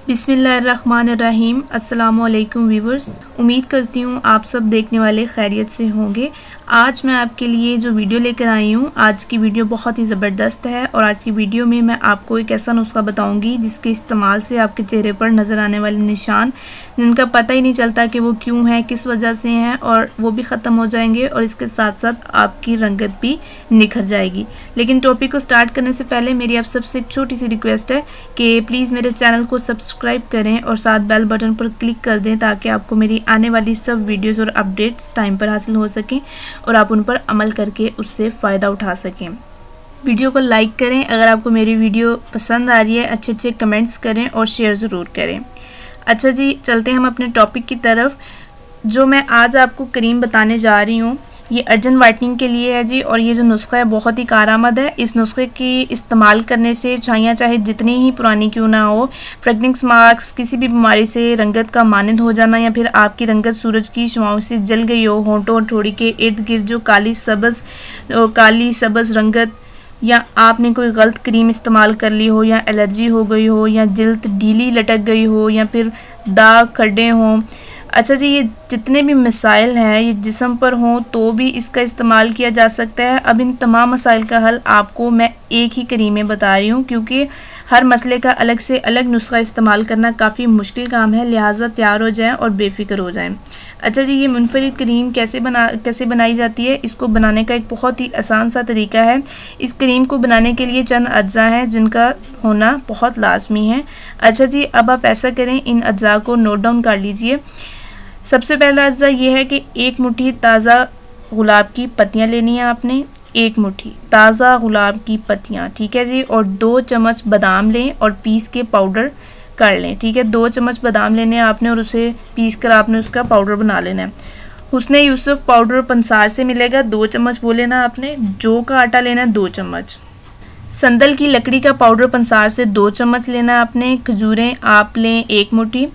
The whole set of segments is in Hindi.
बिस्मिल्लाहिर्रहमानिर्रहीम। अस्सलामुअलैकुम व्यूवर्स, उम्मीद करती हूँ आप सब देखने वाले खैरियत से होंगे। आज मैं आपके लिए जो वीडियो लेकर आई हूँ, आज की वीडियो बहुत ही ज़बरदस्त है और आज की वीडियो में मैं आपको एक ऐसा नुस्खा बताऊँगी जिसके इस्तेमाल से आपके चेहरे पर नज़र आने वाले निशान, जिनका पता ही नहीं चलता कि वो क्यों हैं, किस वजह से हैं, और वो भी ख़त्म हो जाएंगे और इसके साथ साथ आपकी रंगत भी निखर जाएगी। लेकिन टॉपिक को स्टार्ट करने से पहले मेरी आप सबसे एक छोटी सी रिक्वेस्ट है कि प्लीज़ मेरे चैनल को सब्सक्राइब करें और साथ बेल बटन पर क्लिक कर दें ताकि आपको मेरी आने वाली सब वीडियोस और अपडेट्स टाइम पर हासिल हो सकें और आप उन पर अमल करके उससे फ़ायदा उठा सकें। वीडियो को लाइक करें, अगर आपको मेरी वीडियो पसंद आ रही है अच्छे कमेंट्स करें और शेयर ज़रूर करें। अच्छा जी, चलते हैं हम अपने टॉपिक की तरफ। जो मैं आज आपको क्रीम बताने जा रही हूँ ये अर्जेंट वाइटनिंग के लिए है जी, और ये जो नुस्खा है बहुत ही कारआमद है। इस नुस्खे की इस्तेमाल करने से छाइयाँ चाहे जितनी ही पुरानी क्यों ना हो, फ्रेगनेंस मार्क्स, किसी भी बीमारी से रंगत का मानंद हो जाना, या फिर आपकी रंगत सूरज की शुआओं से जल गई हो, होंठों और ठोड़ी के इर्द गिर्द जो काली सबज़ रंगत, या आपने कोई गलत क्रीम इस्तेमाल कर ली हो, या एलर्जी हो गई हो, या जिल्द ढीली लटक गई हो, या फिर दाग खड्डे हों। अच्छा जी, ये जितने भी मसाइल हैं ये जिस्म पर हों तो भी इसका इस्तेमाल किया जा सकता है। अब इन तमाम मसाइल का हल आपको मैं एक ही क्रीम में बता रही हूँ, क्योंकि हर मसले का अलग से अलग नुस्खा इस्तेमाल करना काफ़ी मुश्किल काम है, लिहाजा तैयार हो जाएं और बेफिक्र हो जाएं। अच्छा जी, ये मुनफरिद क्रीम कैसे बनाई जाती है, इसको बनाने का एक बहुत ही आसान सा तरीका है। इस क्रीम को बनाने के लिए चंद अज्जा हैं जिनका होना बहुत लाजमी है। अच्छा जी, अब आप ऐसा करें, इन अज्जा को नोट डाउन कर लीजिए। सबसे पहला अज्जा ये है कि एक मुट्ठी ताज़ा गुलाब की पत्तियां लेनी है आपने, एक मुट्ठी ताज़ा गुलाब की पत्तियां, ठीक है जी। और 2 चम्मच बादाम लें और पीस के पाउडर कर लें, ठीक है। 2 चम्मच बादाम लेने हैं आपने और उसे पीस कर आपने उसका पाउडर बना लेना है। हुस्ने यूसुफ पाउडर पंसार से मिलेगा, 2 चम्मच वो लेना आपने। जौ का आटा लेना है 2 चम्मच। संदल की लकड़ी का पाउडर पंसार से 2 चम्मच लेना आपने। खजूरें आप लें 1 मुट्ठी।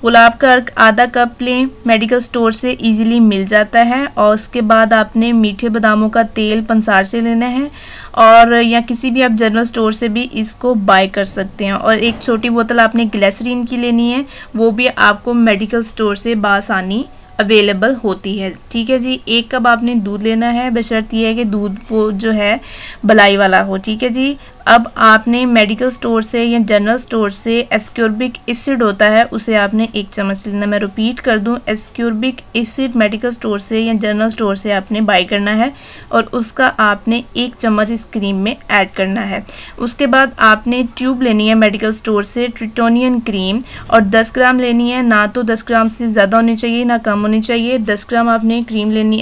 गुलाब का अर्क आधा कप लें, मेडिकल स्टोर से इजीली मिल जाता है। और उसके बाद आपने मीठे बादामों का तेल पंसार से लेना है, और या किसी भी आप जनरल स्टोर से भी इसको बाय कर सकते हैं। और एक छोटी बोतल आपने ग्लिसरीन की लेनी है, वो भी आपको मेडिकल स्टोर से बासानी अवेलेबल होती है, ठीक है जी। 1 कप आपने दूध लेना है, बशर्त ये है कि दूध वो जो है बलाई वाला हो, ठीक है जी। अब आपने मेडिकल स्टोर से या जनरल स्टोर से एस्कॉर्बिक एसिड होता है, उसे आपने 1 चम्मच लेना। मैं रिपीट कर दूं, एस्कॉर्बिक एसिड मेडिकल स्टोर से या जनरल स्टोर से आपने बाय करना है और उसका आपने 1 चम्मच इस क्रीम में ऐड करना है। उसके बाद आपने ट्यूब लेनी है मेडिकल स्टोर से ट्रिटोनियन क्रीम, और 10 ग्राम लेनी है। ना तो 10 ग्राम से ज़्यादा होनी चाहिए ना कम होनी चाहिए। 10 ग्राम आपने क्रीम लेनी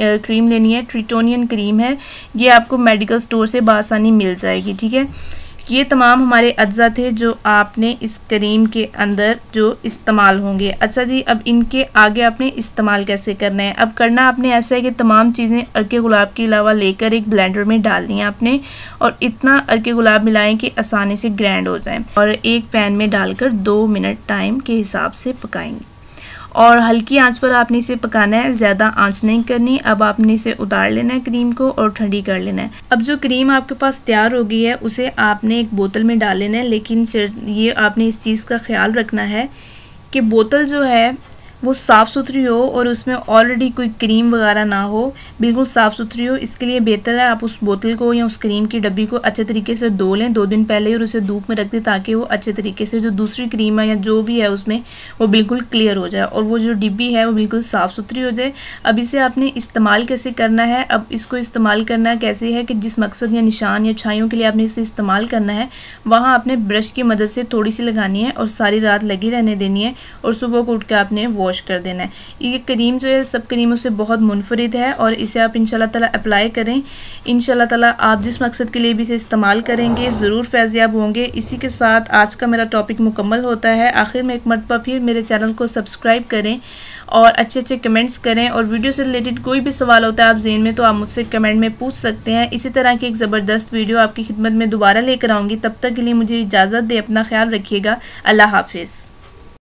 है, ट्रिटोनियन क्रीम है, ये आपको मेडिकल स्टोर से बासानी मिल जाएगी, ठीक है। ये तमाम हमारे अज्जा थे जो आपने इस क्रीम के अंदर जो इस्तेमाल होंगे। अच्छा जी, अब इनके आगे आपने इस्तेमाल कैसे करना है। अब करना आपने ऐसा है कि तमाम चीज़ें अर्के गुलाब के अलावा लेकर एक ब्लेंडर में डालनी है आपने, और इतना अर्के गुलाब मिलाएं कि आसानी से ग्राइंड हो जाए, और एक पैन में डालकर 2 मिनट टाइम के हिसाब से पकाएंगे, और हल्की आंच पर आपने इसे पकाना है, ज़्यादा आंच नहीं करनी। अब आपने इसे उतार लेना है क्रीम को और ठंडी कर लेना है। अब जो क्रीम आपके पास तैयार हो गई है उसे आपने एक बोतल में डाल लेना है, लेकिन ये आपने इस चीज़ का ख्याल रखना है कि बोतल जो है वो साफ़ सुथरी हो और उसमें ऑलरेडी कोई क्रीम वगैरह ना हो, बिल्कुल साफ़ सुथरी हो। इसके लिए बेहतर है आप उस बोतल को या उस क्रीम की डब्बी को अच्छे तरीके से धो लें 2 दिन पहले, और उसे धूप में रख दें ताकि वो अच्छे तरीके से जो दूसरी क्रीम है या जो भी है उसमें वो बिल्कुल क्लियर हो जाए और वो जो डिब्बी है वो बिल्कुल साफ़ सुथरी हो जाए। अब इसे आपने इस्तेमाल कैसे करना है, अब इसको इस्तेमाल करना कैसे है कि जिस मकसद या निशान या छाइयों के लिए आपने इसे इस्तेमाल करना है वहाँ आपने ब्रश की मदद से थोड़ी सी लगानी है और सारी रात लगी रहने देनी है, और सुबह को उठ के आपने वॉश कर देना है। ये क्रीम जो है सब क्रीमों से बहुत मुनफरिद है, और इसे आप इंशाल्लाह ताला अप्लाई करें। इंशाल्लाह ताला आप जिस मकसद के लिए भी इसे इस्तेमाल करेंगे ज़रूर फैज़याब होंगे। इसी के साथ आज का मेरा टॉपिक मुकम्मल होता है। आखिर में एक मरतबा फिर मेरे चैनल को सब्सक्राइब करें और अच्छे कमेंट्स करें, और वीडियो से रिलेटेड कोई भी सवाल होता है आप ज़हन में तो आप मुझसे कमेंट में पूछ सकते हैं। इसी तरह की एक ज़बरदस्त वीडियो आपकी खिदमत में दोबारा लेकर आऊँगी। तब तक के लिए मुझे इजाज़त दें, अपना ख्याल रखिएगा। अल्लाह हाफिज़।